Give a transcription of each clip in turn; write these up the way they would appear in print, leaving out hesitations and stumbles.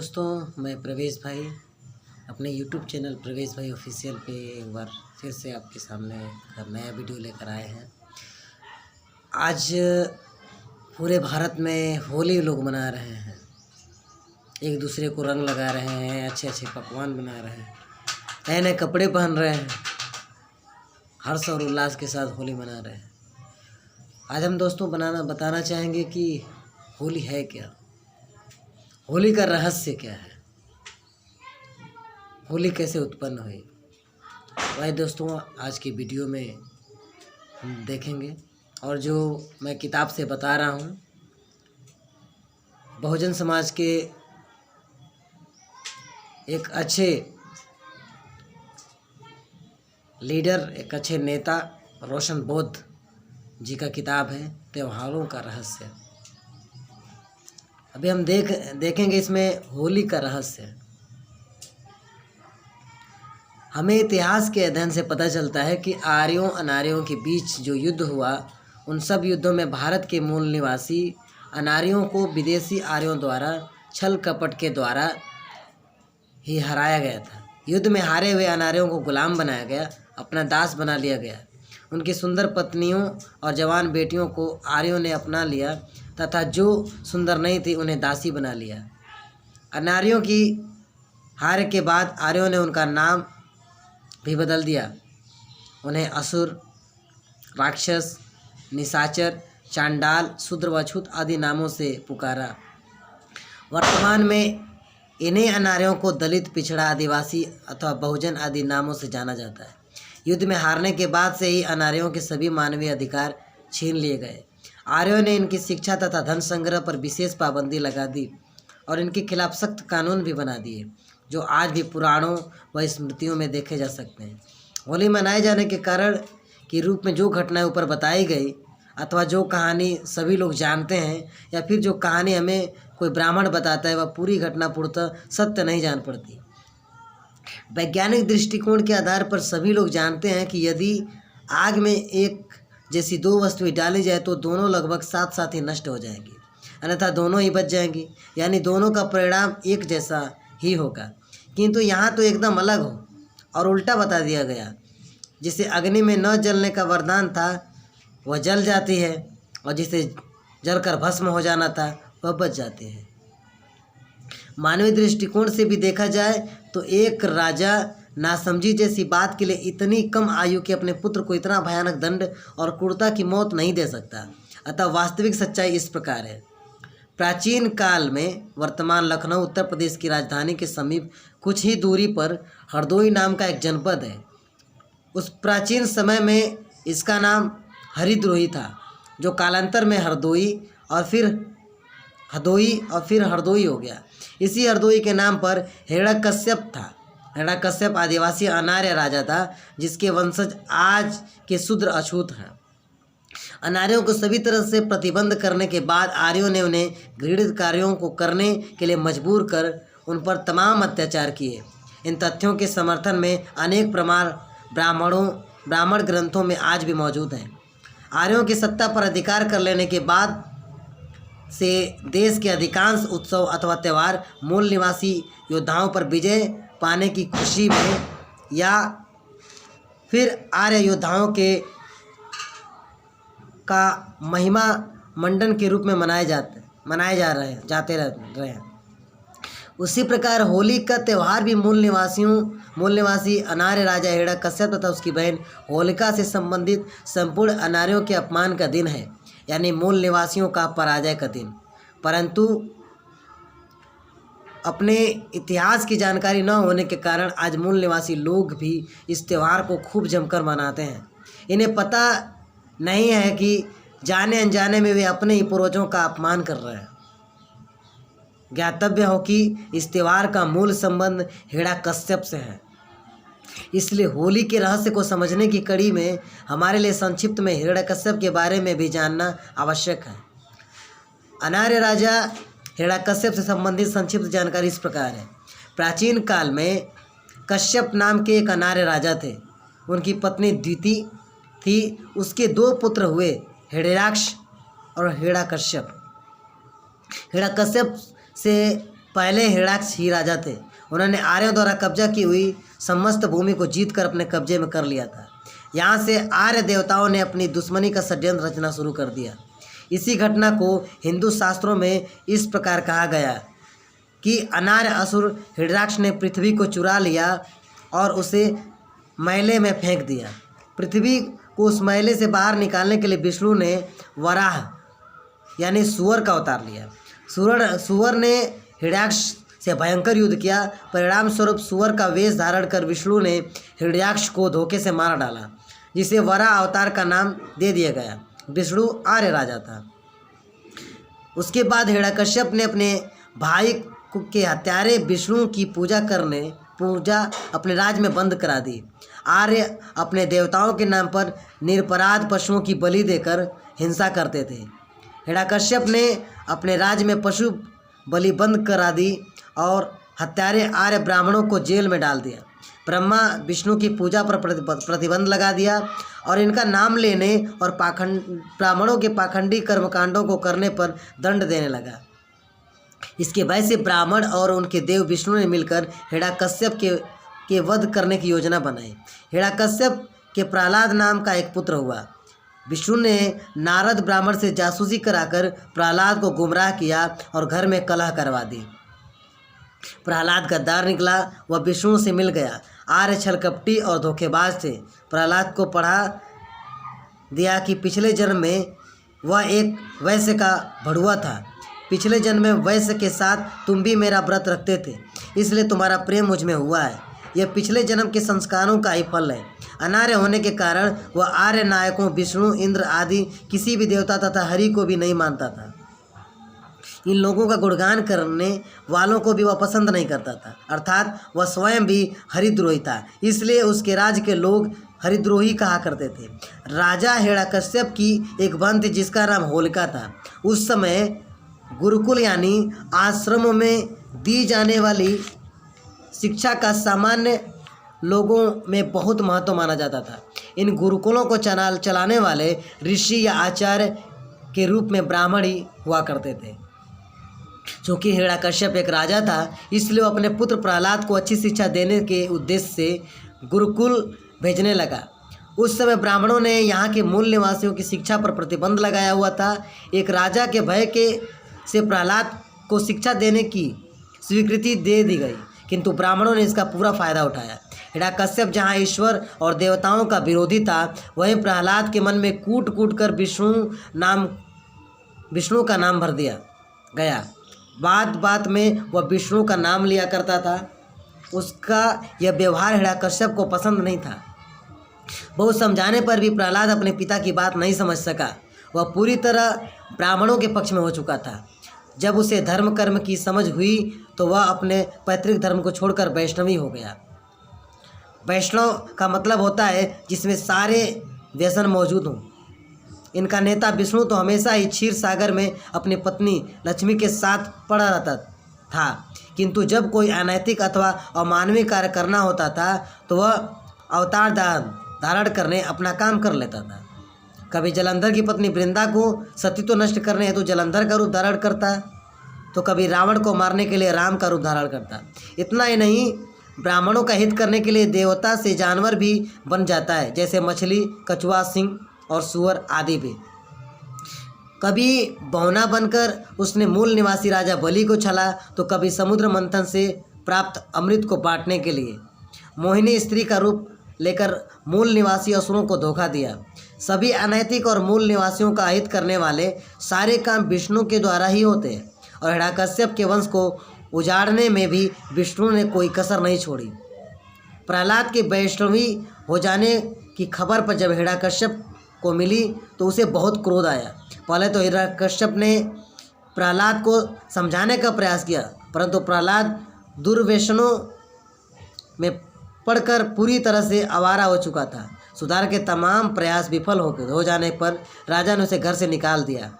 दोस्तों, मैं प्रवेश भाई अपने YouTube चैनल प्रवेश भाई ऑफिशियल पे एक बार फिर से आपके सामने एक नया वीडियो लेकर आए हैं। आज पूरे भारत में होली लोग मना रहे हैं, एक दूसरे को रंग लगा रहे हैं, अच्छे अच्छे पकवान बना रहे हैं, नए नए कपड़े पहन रहे हैं, हर्ष और उल्लास के साथ होली मना रहे हैं। आज हम दोस्तों बताना चाहेंगे कि होली है क्या, होली का रहस्य क्या है, होली कैसे उत्पन्न हुई। वही दोस्तों आज की वीडियो में हम देखेंगे। और जो मैं किताब से बता रहा हूँ, बहुजन समाज के एक अच्छे लीडर, एक अच्छे नेता रोशन बोध जी का किताब है त्योहारों का रहस्य। अभी हम देखेंगे इसमें होली का रहस्य। हमें इतिहास के अध्ययन से पता चलता है कि आर्यों अनार्यों के बीच जो युद्ध हुआ, उन सब युद्धों में भारत के मूल निवासी अनार्यों को विदेशी आर्यों द्वारा छल कपट के द्वारा ही हराया गया था। युद्ध में हारे हुए अनार्यों को गुलाम बनाया गया, अपना दास बना लिया गया। उनकी सुंदर पत्नियों और जवान बेटियों को आर्यों ने अपना लिया तथा जो सुंदर नहीं थी उन्हें दासी बना लिया। अनार्यों की हार के बाद आर्यों ने उनका नाम भी बदल दिया, उन्हें असुर, राक्षस, निशाचर, चांडाल, शूद्र व छूत आदि नामों से पुकारा। वर्तमान में इन्हीं अनार्यों को दलित, पिछड़ा, आदिवासी अथवा बहुजन आदि नामों से जाना जाता है। युद्ध में हारने के बाद से ही अनार्यों के सभी मानवीय अधिकार छीन लिए गए। आर्यों ने इनकी शिक्षा तथा धन संग्रह पर विशेष पाबंदी लगा दी और इनके खिलाफ सख्त कानून भी बना दिए, जो आज भी पुराणों व स्मृतियों में देखे जा सकते हैं। होली मनाए जाने के कारण के रूप में जो घटनाएं ऊपर बताई गई अथवा जो कहानी सभी लोग जानते हैं, या फिर जो कहानी हमें कोई ब्राह्मण बताता है, वह पूरी घटना पूर्णतः सत्य नहीं जान पड़ती। वैज्ञानिक दृष्टिकोण के आधार पर सभी लोग जानते हैं कि यदि आग में एक जैसी दो वस्तुएं डाली जाए तो दोनों लगभग साथ साथ ही नष्ट हो जाएंगी, अन्यथा दोनों ही बच जाएंगी, यानी दोनों का परिणाम एक जैसा ही होगा। किंतु यहाँ तो एकदम अलग हो और उल्टा बता दिया गया। जिसे अग्नि में न जलने का वरदान था वह जल जाती है, और जिसे जलकर भस्म हो जाना था वह बच जाती है। मानवीय दृष्टिकोण से भी देखा जाए तो एक राजा नासमझी जैसी बात के लिए इतनी कम आयु के अपने पुत्र को इतना भयानक दंड और क्रूरता की मौत नहीं दे सकता। अतः वास्तविक सच्चाई इस प्रकार है। प्राचीन काल में वर्तमान लखनऊ उत्तर प्रदेश की राजधानी के समीप कुछ ही दूरी पर हरदोई नाम का एक जनपद है। उस प्राचीन समय में इसका नाम हरिद्रोही था, जो कालांतर में हरदोई और फिर हरदोई हो गया। इसी हरदोई के नाम पर हिरण्यकश्यप था। हिरण्यकश्यप आदिवासी अनार्य राजा था, जिसके वंशज आज के शूद्र अछूत हैं। अनार्यों को सभी तरह से प्रतिबंध करने के बाद आर्यों ने उन्हें घृणित कार्यों को करने के लिए मजबूर कर उन पर तमाम अत्याचार किए। इन तथ्यों के समर्थन में अनेक प्रमाण ब्राह्मण ग्रंथों में आज भी मौजूद हैं। आर्यों की सत्ता पर अधिकार कर लेने के बाद से देश के अधिकांश उत्सव अथवा त्यौहार मूल निवासी योद्धाओं पर विजय पाने की खुशी में या फिर आर्य योद्धाओं के का महिमा मंडन के रूप में मनाए जाते रहे हैं। उसी प्रकार होली का त्यौहार भी मूल निवासी अनार्य राजा हिरण्यकश्यप तथा उसकी बहन होलिका से संबंधित संपूर्ण अनार्यों के अपमान का दिन है, यानी मूल निवासियों का पराजय का दिन। परंतु अपने इतिहास की जानकारी न होने के कारण आज मूल निवासी लोग भी इस त्यौहार को खूब जमकर मनाते हैं। इन्हें पता नहीं है कि जाने अनजाने में वे अपने ही पूर्वजों का अपमान कर रहे हैं। ज्ञातव्य हो कि इस त्यौहार का मूल संबंध हिरण्यकश्यप से है। इसलिए होली के रहस्य को समझने की कड़ी में हमारे लिए संक्षिप्त में हिरण्यकश्यप के बारे में भी जानना आवश्यक है। अनार्य राजा हिरण्यकश्यप से संबंधित संक्षिप्त जानकारी इस प्रकार है। प्राचीन काल में कश्यप नाम के एक अनार्य राजा थे। उनकी पत्नी द्विति थी। उसके दो पुत्र हुए, हिरण्याक्ष और हिरण्यकश्यप। हिरण्यकश्यप से पहले हिरण्याक्ष ही राजा थे। उन्होंने आर्यों द्वारा कब्जा की हुई समस्त भूमि को जीतकर अपने कब्जे में कर लिया था। यहाँ से आर्य देवताओं ने अपनी दुश्मनी का षड्यंत्र रचना शुरू कर दिया। इसी घटना को हिंदू शास्त्रों में इस प्रकार कहा गया कि अनार्य असुर हिरण्याक्ष ने पृथ्वी को चुरा लिया और उसे मैले में फेंक दिया। पृथ्वी को उस मैले से बाहर निकालने के लिए विष्णु ने वराह यानी सुअर का अवतार लिया। सुअर ने हिरण्याक्ष से भयंकर युद्ध किया। परिणाम स्वरूप सुअर का वेश धारण कर विष्णु ने हिरण्याक्ष को धोखे से मार डाला, जिसे वराह अवतार का नाम दे दिया गया। विष्णु आर्य राजा था। उसके बाद हिरण्यकश्यप ने अपने भाई के हत्यारे विष्णु की पूजा अपने राज्य में बंद करा दी। आर्य अपने देवताओं के नाम पर निरपराध पशुओं की बलि देकर हिंसा करते थे। हिरण्यकश्यप ने अपने राज्य में पशु बलि बंद करा दी और हत्यारे आर्य ब्राह्मणों को जेल में डाल दिया। ब्रह्मा विष्णु की पूजा पर प्रतिबंध लगा दिया और इनका नाम लेने और ब्राह्मणों के पाखंडी कर्मकांडों को करने पर दंड देने लगा। इसके भय से ब्राह्मण और उनके देव विष्णु ने मिलकर हिरण्यकश्यप के वध करने की योजना बनाई। हिरण्यकश्यप के प्रहलाद नाम का एक पुत्र हुआ। विष्णु ने नारद ब्राह्मण से जासूसी कराकर प्रहलाद को गुमराह किया और घर में कलह करवा दी। प्रहलाद गद्दार निकला, वह विष्णु से मिल गया। आर्य छलकपटी और धोखेबाज थे। प्रहलाद को पढ़ा दिया कि पिछले जन्म में वह एक वैश्य का भड़ुआ था। पिछले जन्म में वैश्य के साथ तुम भी मेरा व्रत रखते थे, इसलिए तुम्हारा प्रेम मुझ में हुआ है। यह पिछले जन्म के संस्कारों का ही फल है। अनार्य होने के कारण वह आर्य नायकों विष्णु, इंद्र आदि किसी भी देवता तथा हरि को भी नहीं मानता था। इन लोगों का गुणगान करने वालों को भी वह पसंद नहीं करता था, अर्थात वह स्वयं भी हरिद्रोही था। इसलिए उसके राज्य के लोग हरिद्रोही कहा करते थे। राजा हिरण्यकश्यप की एक बहन थी जिसका नाम होलिका था। उस समय गुरुकुल यानी आश्रमों में दी जाने वाली शिक्षा का सामान्य लोगों में बहुत महत्व माना जाता था। इन गुरुकुलों को चलाने वाले ऋषि या आचार्य के रूप में ब्राह्मण ही हुआ करते थे। चूँकि हिरण्यकश्यप एक राजा था, इसलिए वो अपने पुत्र प्रहलाद को अच्छी शिक्षा देने के उद्देश्य से गुरुकुल भेजने लगा। उस समय ब्राह्मणों ने यहाँ के मूल निवासियों की शिक्षा पर प्रतिबंध लगाया हुआ था। एक राजा के भय से प्रहलाद को शिक्षा देने की स्वीकृति दे दी गई, किंतु ब्राह्मणों ने इसका पूरा फायदा उठाया। हिरण्यकश्यप जहाँ ईश्वर और देवताओं का विरोधी था, वहीं प्रहलाद के मन में कूट कूट कर विष्णु का नाम भर दिया गया। बात बात में वह विष्णु का नाम लिया करता था। उसका यह व्यवहार हिरण्यकश्यप को पसंद नहीं था। बहुत समझाने पर भी प्रहलाद अपने पिता की बात नहीं समझ सका। वह पूरी तरह ब्राह्मणों के पक्ष में हो चुका था। जब उसे धर्म कर्म की समझ हुई तो वह अपने पैतृक धर्म को छोड़कर वैष्णवी हो गया। वैष्णव का मतलब होता है जिसमें सारे व्यसन मौजूद हों। इनका नेता विष्णु तो हमेशा ही क्षीर सागर में अपनी पत्नी लक्ष्मी के साथ पड़ा रहता था, किंतु जब कोई अनैतिक अथवा अमानवीय कार्य करना होता था तो वह अवतार धारण करने अपना काम कर लेता था। कभी जलंधर की पत्नी वृंदा को सतीत्व नष्ट करने हेतु जलंधर का रूप धारण करता, तो कभी रावण को मारने के लिए राम का रूप धारण करता। इतना ही नहीं, ब्राह्मणों का हित करने के लिए देवता से जानवर भी बन जाता है, जैसे मछली, कछुआ, सिंह और सुअर आदि भी। कभी बौना बनकर उसने मूल निवासी राजा बलि को छला, तो कभी समुद्र मंथन से प्राप्त अमृत को बांटने के लिए मोहिनी स्त्री का रूप लेकर मूल निवासी असुरों को धोखा दिया। सभी अनैतिक और मूल निवासियों का हित करने वाले सारे काम विष्णु के द्वारा ही होते हैं, और हिरण्यकश्यप के वंश को उजाड़ने में भी विष्णु ने कोई कसर नहीं छोड़ी। प्रहलाद के वैष्णवी हो जाने की खबर पर जब हिरण्यकश्यप को मिली तो उसे बहुत क्रोध आया। पहले तो हिरण्यकश्यप ने प्रहलाद को समझाने का प्रयास किया, परंतु प्रहलाद दुर्व्यसनों में पड़कर पूरी तरह से आवारा हो चुका था। सुधार के तमाम प्रयास विफल हो जाने पर राजा ने उसे घर से निकाल दिया।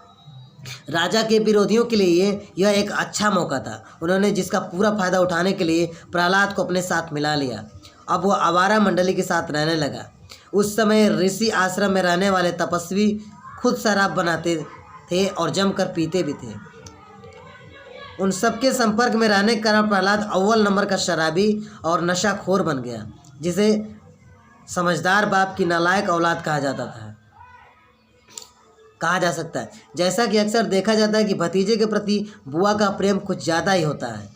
राजा के विरोधियों के लिए यह एक अच्छा मौका था। उन्होंने जिसका पूरा फायदा उठाने के लिए प्रहलाद को अपने साथ मिला लिया। अब वह आवारा मंडली के साथ रहने लगा। उस समय ऋषि आश्रम में रहने वाले तपस्वी खुद शराब बनाते थे और जमकर पीते भी थे। उन सबके संपर्क में रहने के कारण प्रहलाद अव्वल नंबर का शराबी और नशाखोर बन गया, जिसे समझदार बाप की नालायक औलाद कहा जा सकता है। जैसा कि अक्सर देखा जाता है कि भतीजे के प्रति बुआ का प्रेम कुछ ज़्यादा ही होता है,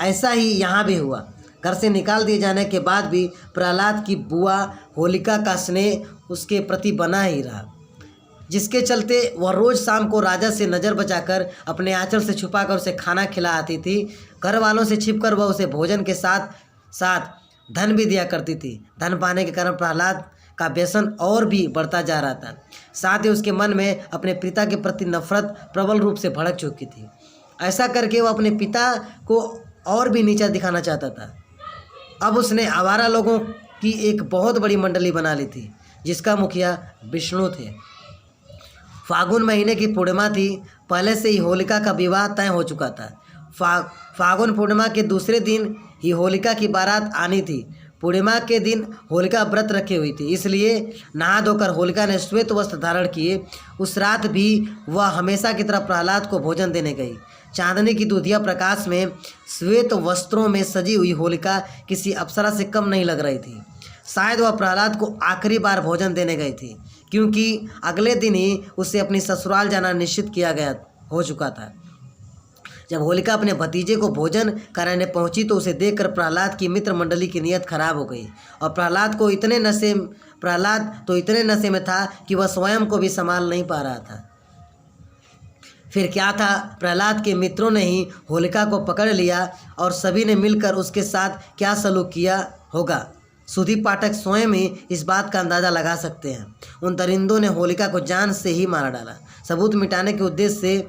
ऐसा ही यहाँ भी हुआ। घर से निकाल दिए जाने के बाद भी प्रहलाद की बुआ होलिका का स्नेह उसके प्रति बना ही रहा, जिसके चलते वह रोज़ शाम को राजा से नज़र बचाकर अपने आंचल से छुपाकर उसे खाना खिला आती थी। घर वालों से छिपकर वह उसे भोजन के साथ साथ धन भी दिया करती थी। धन पाने के कारण प्रहलाद का व्यसन और भी बढ़ता जा रहा था। साथ ही उसके मन में अपने पिता के प्रति नफरत प्रबल रूप से भड़क चुकी थी। ऐसा करके वह अपने पिता को और भी नीचा दिखाना चाहता था। अब उसने आवारा लोगों की एक बहुत बड़ी मंडली बना ली थी, जिसका मुखिया विष्णु थे। फागुन महीने की पूर्णिमा थी। पहले से ही होलिका का विवाह तय हो चुका था। फागुन पूर्णिमा के दूसरे दिन ही होलिका की बारात आनी थी। पूर्णिमा के दिन होलिका व्रत रखी हुई थी, इसलिए नहा धोकर होलिका ने श्वेत वस्त्र धारण किए। उस रात भी वह हमेशा की तरह प्रहलाद को भोजन देने गई। चांदनी की दुधिया प्रकाश में श्वेत वस्त्रों में सजी हुई होलिका किसी अप्सरा से कम नहीं लग रही थी। शायद वह प्रहलाद को आखिरी बार भोजन देने गई थी, क्योंकि अगले दिन ही उसे अपनी ससुराल जाना निश्चित किया गया हो चुका था। जब होलिका अपने भतीजे को भोजन कराने पहुंची तो उसे देखकर प्रहलाद की मित्र मंडली की नीयत खराब हो गई, और प्रहलाद तो इतने नशे में था कि वह स्वयं को भी संभाल नहीं पा रहा था। फिर क्या था, प्रहलाद के मित्रों ने ही होलिका को पकड़ लिया और सभी ने मिलकर उसके साथ क्या सलूक किया होगा, सुधी पाठक स्वयं ही इस बात का अंदाज़ा लगा सकते हैं। उन दरिंदों ने होलिका को जान से ही मार डाला। सबूत मिटाने के उद्देश्य से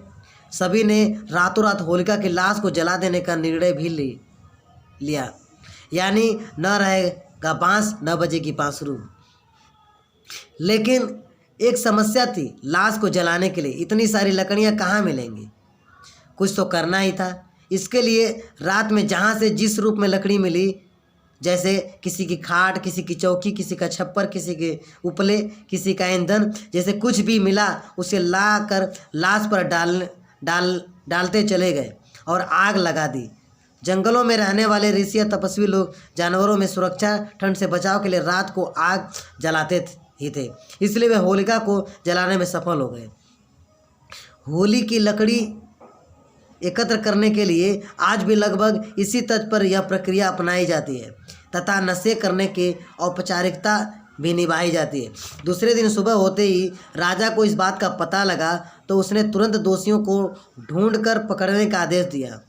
सभी ने रातों रात होलिका की लाश को जला देने का निर्णय भी लिया। यानी न रहेगा बांस न बजेगी बांसुरी। लेकिन एक समस्या थी, लाश को जलाने के लिए इतनी सारी लकड़ियां कहाँ मिलेंगी? कुछ तो करना ही था। इसके लिए रात में जहाँ से जिस रूप में लकड़ी मिली, जैसे किसी की खाट, किसी की चौकी, किसी का छप्पर, किसी के उपले, किसी का ईंधन, जैसे कुछ भी मिला उसे ला कर लाश पर डालते चले गए और आग लगा दी। जंगलों में रहने वाले ऋषि तपस्वी लोग जानवरों में सुरक्षा, ठंड से बचाव के लिए रात को आग जलाते ही थे, इसलिए वे होलिका को जलाने में सफल हो गए। होली की लकड़ी एकत्र करने के लिए आज भी लगभग इसी तर्ज पर यह प्रक्रिया अपनाई जाती है तथा नशे करने की औपचारिकता भी निभाई जाती है। दूसरे दिन सुबह होते ही राजा को इस बात का पता लगा तो उसने तुरंत दोषियों को ढूंढकर पकड़ने का आदेश दिया।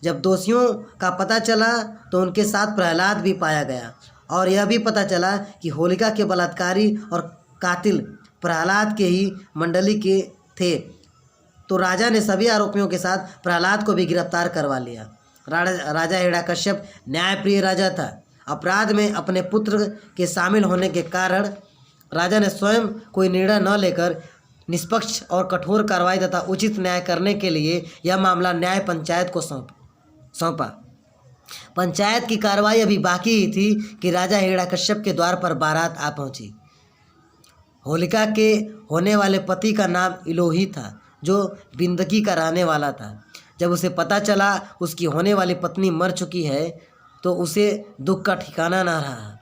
जब दोषियों का पता चला तो उनके साथ प्रहलाद भी पाया गया, और यह भी पता चला कि होलिका के बलात्कारी और कातिल प्रहलाद के ही मंडली के थे। तो राजा ने सभी आरोपियों के साथ प्रहलाद को भी गिरफ्तार करवा लिया। राजा हिरण्यकश्यप न्यायप्रिय राजा था। अपराध में अपने पुत्र के शामिल होने के कारण राजा ने स्वयं कोई निर्णय न लेकर निष्पक्ष और कठोर कार्रवाई तथा उचित न्याय करने के लिए यह मामला न्याय पंचायत को सौंपा। पंचायत की कार्रवाई अभी बाकी ही थी कि राजा हिरण्यकश्यप के द्वार पर बारात आ पहुंची। होलिका के होने वाले पति का नाम इलोही था, जो बिंदकी का रहने वाला था। जब उसे पता चला उसकी होने वाली पत्नी मर चुकी है तो उसे दुख का ठिकाना न रहा।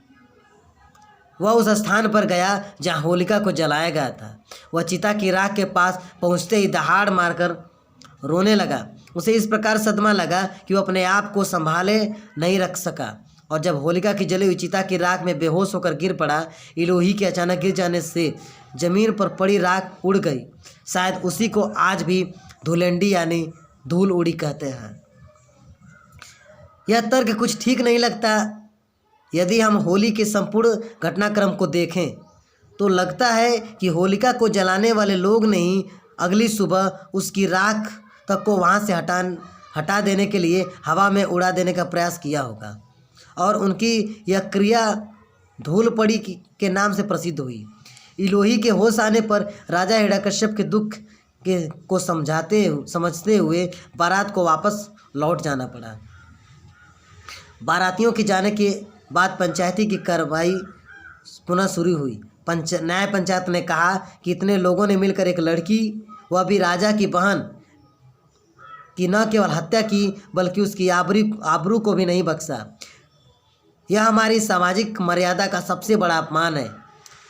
वह उस स्थान पर गया जहाँ होलिका को जलाया गया था। वह चिता की राख के पास पहुँचते ही दहाड़ मारकर रोने लगा। उसे इस प्रकार सदमा लगा कि वह अपने आप को संभाले नहीं रख सका, और जब होलिका की जली हुई चिता की राख में बेहोश होकर गिर पड़ा। इलोही के अचानक गिर जाने से जमीन पर पड़ी राख उड़ गई। शायद उसी को आज भी धुलेंडी यानी धूल उड़ी कहते हैं। यह तर्क कुछ ठीक नहीं लगता। यदि हम होली के संपूर्ण घटनाक्रम को देखें तो लगता है कि होलिका को जलाने वाले लोग ने ही अगली सुबह उसकी राख तक को वहाँ से हटा देने के लिए हवा में उड़ा देने का प्रयास किया होगा, और उनकी यह क्रिया धूल पड़ी के नाम से प्रसिद्ध हुई। इलोही के होश आने पर राजा हिरण्यकश्यप के दुख को समझते हुए बारात को वापस लौट जाना पड़ा। बारातियों के जाने के बाद पंचायती की कार्रवाई पुनः शुरू हुई। न्याय पंचायत ने कहा कि इतने लोगों ने मिलकर एक लड़की, वह भी राजा की बहन, कि न केवल हत्या की बल्कि उसकी आबरू को भी नहीं बख्शा। यह हमारी सामाजिक मर्यादा का सबसे बड़ा अपमान है।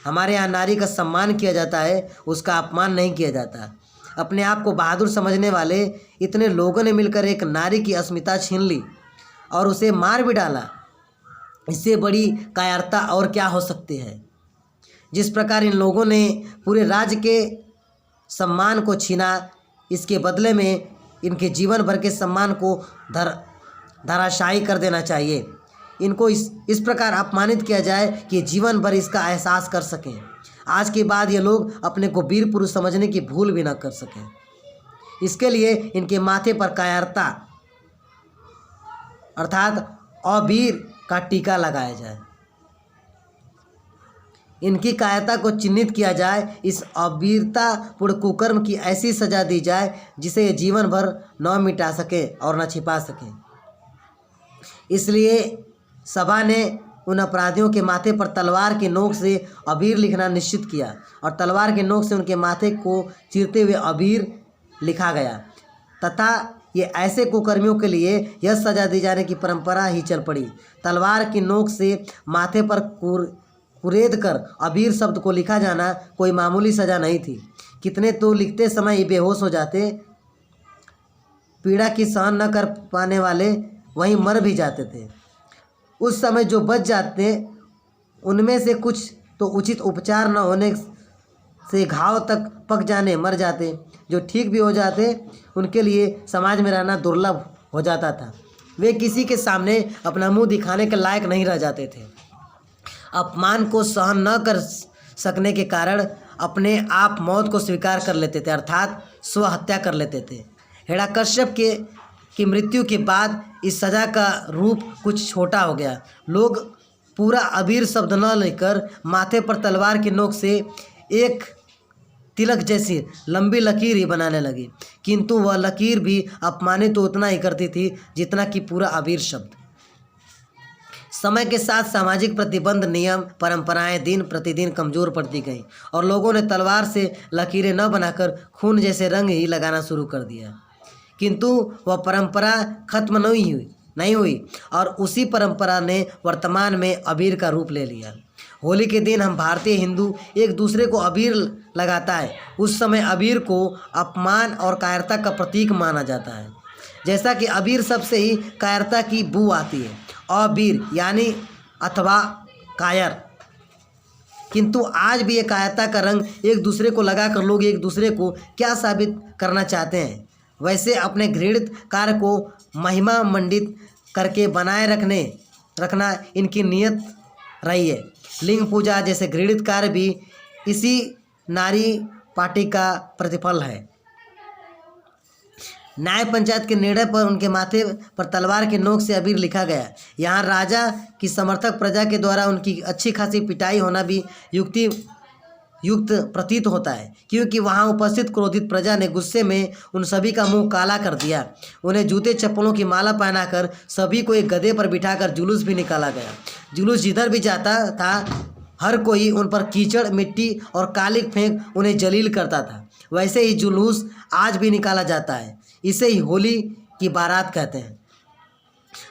हमारे यहाँ नारी का सम्मान किया जाता है, उसका अपमान नहीं किया जाता। अपने आप को बहादुर समझने वाले इतने लोगों ने मिलकर एक नारी की अस्मिता छीन ली और उसे मार भी डाला। इससे बड़ी कायरता और क्या हो सकती है। जिस प्रकार इन लोगों ने पूरे राज्य के सम्मान को छीना, इसके बदले में इनके जीवन भर के सम्मान को धराशायी कर देना चाहिए। इनको इस प्रकार अपमानित किया जाए कि जीवन भर इसका एहसास कर सकें। आज के बाद ये लोग अपने को वीर पुरुष समझने की भूल भी न कर सकें। इसके लिए इनके माथे पर कायरता अर्थात अवीर का टीका लगाया जाए। इनकी कायरता को चिन्हित किया जाए। इस अवीरतापूर्ण कुकर्म की ऐसी सजा दी जाए जिसे ये जीवन भर न मिटा सके और न छिपा सके। इसलिए सभा ने उन अपराधियों के माथे पर तलवार की नोक से अबीर लिखना निश्चित किया और तलवार के नोक से उनके माथे को चीरते हुए अबीर लिखा गया तथा ये ऐसे कुकर्मियों के लिए यह सजा दी जाने की परंपरा ही चल पड़ी। तलवार की नोक से माथे पर कुरेद कर अबीर शब्द को लिखा जाना कोई मामूली सजा नहीं थी। कितने तो लिखते समय ही बेहोश हो जाते, पीड़ा की सहन न कर पाने वाले वहीं मर भी जाते थे। उस समय जो बच जाते उनमें से कुछ तो उचित उपचार न होने से घाव तक पक जाने मर जाते। जो ठीक भी हो जाते उनके लिए समाज में रहना दुर्लभ हो जाता था। वे किसी के सामने अपना मुंह दिखाने के लायक नहीं रह जाते थे। अपमान को सहन न कर सकने के कारण अपने आप मौत को स्वीकार कर लेते थे अर्थात स्वहत्या कर लेते थे। हिरण्यकश्यप की मृत्यु के बाद इस सज़ा का रूप कुछ छोटा हो गया। लोग पूरा अबीर शब्द न लेकर माथे पर तलवार की नोक से एक तिलक जैसी लंबी लकीर ही बनाने लगी, किंतु वह लकीर भी अपमानित तो उतना ही करती थी जितना कि पूरा अबीर शब्द। समय के साथ सामाजिक प्रतिबंध, नियम, परंपराएं दिन प्रतिदिन कमज़ोर पड़ती गईं और लोगों ने तलवार से लकीरें न बनाकर खून जैसे रंग ही लगाना शुरू कर दिया। किंतु वह परंपरा खत्म नहीं हुई और उसी परंपरा ने वर्तमान में अबीर का रूप ले लिया। होली के दिन हम भारतीय हिंदू एक दूसरे को अबीर लगाता है। उस समय अबीर को अपमान और कायरता का प्रतीक माना जाता है। जैसा कि अबीर शब्द से ही कायरता की बू आती है, अबीर यानी अथवा कायर। किंतु आज भी ये कायरता का रंग एक दूसरे को लगाकर लोग एक दूसरे को क्या साबित करना चाहते हैं, वैसे अपने घृणित कार्य को महिमा मंडित करके बनाए रखना इनकी नियत रही है। लिंग पूजा जैसे घृणित कार्य भी इसी नारी पार्टी का प्रतिफल है। न्याय पंचायत के निर्णय पर उनके माथे पर तलवार के नोक से अबीर लिखा गया। यहाँ राजा की समर्थक प्रजा के द्वारा उनकी अच्छी खासी पिटाई होना भी युक्त प्रतीत होता है, क्योंकि वहाँ उपस्थित क्रोधित प्रजा ने गुस्से में उन सभी का मुंह काला कर दिया। उन्हें जूते चप्पलों की माला पहनाकर सभी को एक गधे पर बिठाकर जुलूस भी निकाला गया। जुलूस जिधर भी जाता था हर कोई उन पर कीचड़, मिट्टी और कालिक फेंक उन्हें जलील करता था। वैसे ही जुलूस आज भी निकाला जाता है। इसे ही होली की बारात कहते हैं।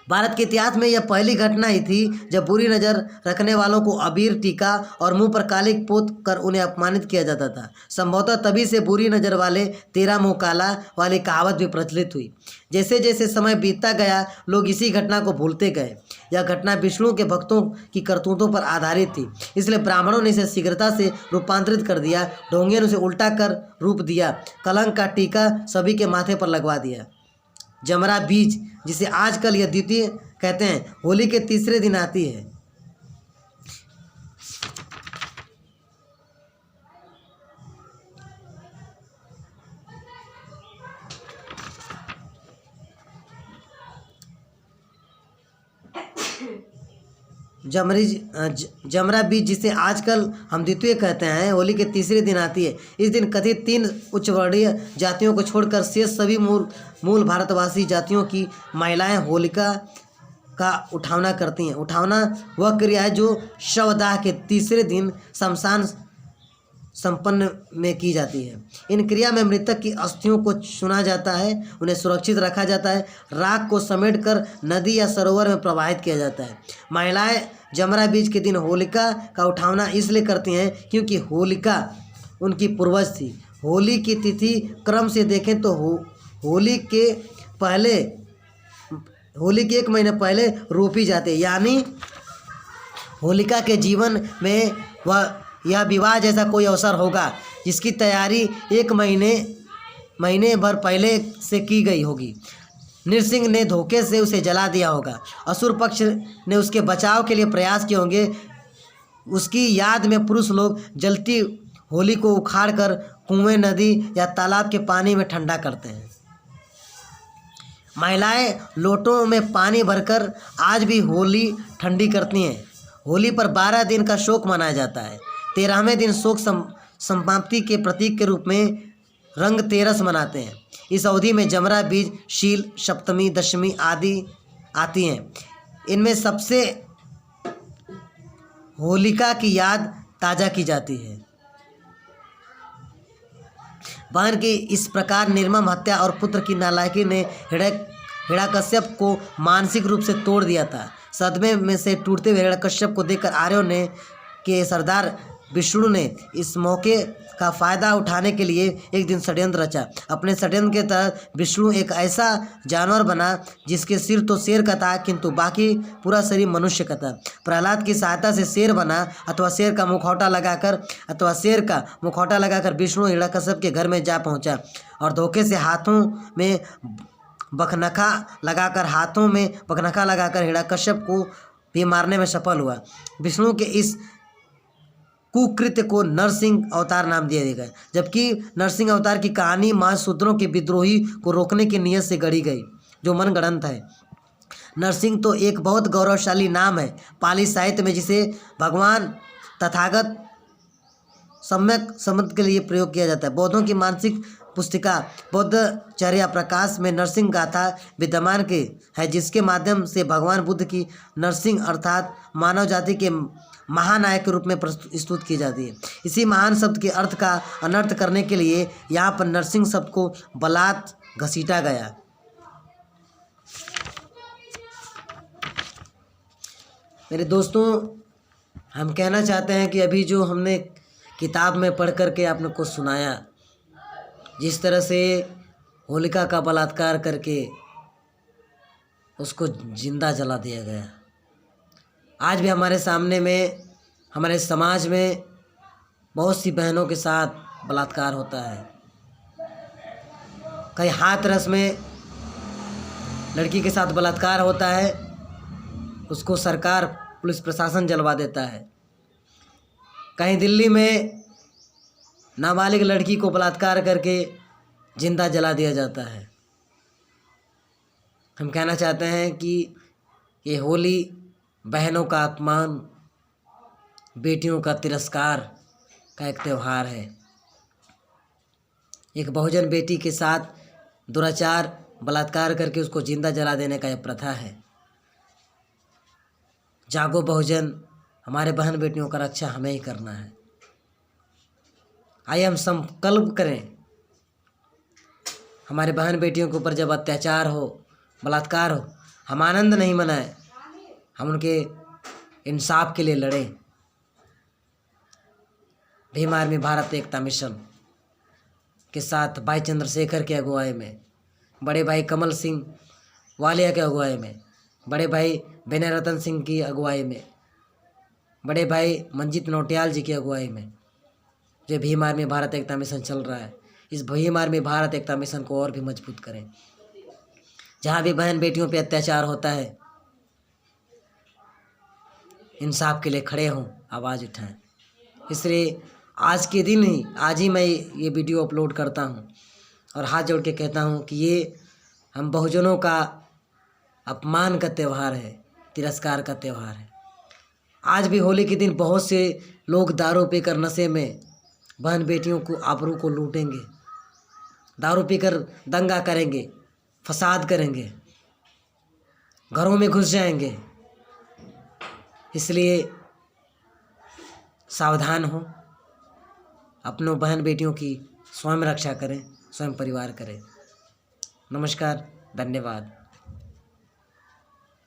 भारत के इतिहास में यह पहली घटना ही थी जब बुरी नज़र रखने वालों को अबीर, टीका और मुंह पर कालिक पोत कर उन्हें अपमानित किया जाता था। संभवतः तभी से बुरी नज़र वाले तेरा मुंह काला वाली कहावत भी प्रचलित हुई। जैसे जैसे समय बीतता गया लोग इसी घटना को भूलते गए। यह घटना विष्णु के भक्तों की करतूतों पर आधारित थी, इसलिए ब्राह्मणों ने इसे शीघ्रता से रूपांतरित कर दिया। ढोंगियों ने उसे उल्टा कर रूप दिया। कलंक का टीका सभी के माथे पर लगवा दिया। जमरा बीज, जिसे आजकल यह द्वितीय कहते हैं, होली के तीसरे दिन आती है। जमरा बीज, जिसे आजकल हम द्वितीय कहते हैं, होली के तीसरे दिन आती है। इस दिन कथित 3 उच्च वर्णीय जातियों को छोड़कर शेष सभी मूल भारतवासी जातियों की महिलाएं होलिका का उठावना करती हैं। उठावना वह क्रिया है जो शवदाह के तीसरे दिन संपन्न में की जाती है। इन क्रिया में मृतक की अस्थियों को चुना जाता है, उन्हें सुरक्षित रखा जाता है, राख को समेटकर नदी या सरोवर में प्रवाहित किया जाता है। महिलाएं जमरा बीज के दिन होलिका का उठावना इसलिए करती हैं क्योंकि होलिका उनकी पूर्वज थी। होली की तिथि क्रम से देखें तो होली के 1 महीने पहले रोपी जाती है, यानी होलिका के जीवन में यह विवाह जैसा कोई अवसर होगा जिसकी तैयारी 1 महीने भर पहले से की गई होगी। नृसिंह ने धोखे से उसे जला दिया होगा। असुर पक्ष ने उसके बचाव के लिए प्रयास किए होंगे। उसकी याद में पुरुष लोग जलती होली को उखाड़कर कुएं, नदी या तालाब के पानी में ठंडा करते हैं। महिलाएं लोटों में पानी भरकर आज भी होली ठंडी करती हैं। होली पर 12 दिन का शोक मनाया जाता है। 13वें दिन शोक समाप्ति के प्रतीक के रूप में रंग तेरस मनाते हैं। इस अवधि में जमरा बीज, शील, सप्तमी, दशमी आदि आती हैं। इनमें सबसे होलिका की याद ताज़ा की जाती है। बहन की इस प्रकार निर्मम हत्या और पुत्र की नालायकी ने हिरण्यकश्यप को मानसिक रूप से तोड़ दिया था। सदमे में से टूटते हुए हिरण्यकश्यप को देखकर आर्यों के सरदार विष्णु ने इस मौके का फायदा उठाने के लिए एक दिन षड्यंत्र रचा। अपने षड्यंत्र के तहत विष्णु एक ऐसा जानवर बना जिसके सिर तो शेर का था किंतु बाकी पूरा शरीर मनुष्य का था। प्रहलाद की सहायता से शेर बना अथवा शेर का मुखौटा लगाकर विष्णु हिरण्यकश्यप के घर में जा पहुंचा और धोखे से हाथों में बखनखा लगाकर हिरण्यकश्यप को भी मारने में सफल हुआ। विष्णु के इस कुकृत्य को नरसिंह अवतार नाम दिया गया, जबकि नरसिंह अवतार की कहानी महाशूद्रों के विद्रोही को रोकने की नीयत से गढ़ी गई, जो मनगढ़ंत है। नरसिंह तो एक बहुत गौरवशाली नाम है पाली साहित्य में, जिसे भगवान तथागत सम्यक संबंध के लिए प्रयोग किया जाता है। बौद्धों की मानसिक पुस्तिका बौद्धचर्या प्रकाश में नरसिंह गाथा विद्यमान के है, जिसके माध्यम से भगवान बुद्ध की नरसिंह अर्थात मानव जाति के महानायक के रूप में प्रस्तुत की जाती है। इसी महान शब्द के अर्थ का अनर्थ करने के लिए यहाँ पर नरसिंह शब्द को बलात् घसीटा गया। मेरे दोस्तों, हम कहना चाहते हैं कि अभी जो हमने किताब में पढ़ करके आपने को सुनाया, जिस तरह से होलिका का बलात्कार करके उसको जिंदा जला दिया गया, आज भी हमारे सामने में, हमारे समाज में बहुत सी बहनों के साथ बलात्कार होता है। कहीं हाथरस में लड़की के साथ बलात्कार होता है, उसको सरकार, पुलिस प्रशासन जलवा देता है। कहीं दिल्ली में नाबालिग लड़की को बलात्कार करके जिंदा जला दिया जाता है। हम कहना चाहते हैं कि ये होली बहनों का अपमान, बेटियों का तिरस्कार का एक त्यौहार है। एक बहुजन बेटी के साथ दुराचार, बलात्कार करके उसको जिंदा जला देने का यह प्रथा है। जागो बहुजन, हमारे बहन बेटियों का रक्षा हमें ही करना है। आइए हम संकल्प करें, हमारे बहन बेटियों के ऊपर जब अत्याचार हो, बलात्कार हो, हम आनंद नहीं मनाएं, हम उनके इंसाफ के लिए लड़ें। भीम आर्मी भारत एकता मिशन के साथ भाई चंद्रशेखर के अगुवाई में, बड़े भाई कमल सिंह वालिया के अगुवाई में, बड़े भाई विनय रतन सिंह की अगुवाई में, बड़े भाई मंजीत नौटियाल जी की अगुवाई में जो भीम आर्मी भारत एकता मिशन चल रहा है, इस भीम आर्मी भारत एकता मिशन को और भी मजबूत करें। जहाँ भी बहन बेटियों पे अत्याचार होता है, इंसाफ के लिए खड़े हों, आवाज़ उठाएं। इसलिए आज के दिन ही, आज ही मैं ये वीडियो अपलोड करता हूँ और हाथ जोड़ के कहता हूँ कि ये हम बहुजनों का अपमान का त्यौहार है, तिरस्कार का त्यौहार है। आज भी होली के दिन बहुत से लोग दारू पीकर नशे में बहन बेटियों को, आबरू को लूटेंगे, दारू पीकर दंगा करेंगे, फसाद करेंगे, घरों में घुस जाएंगे। इसलिए सावधान हो, अपनों बहन बेटियों की स्वयं रक्षा करें, स्वयं परिवार करें। नमस्कार, धन्यवाद।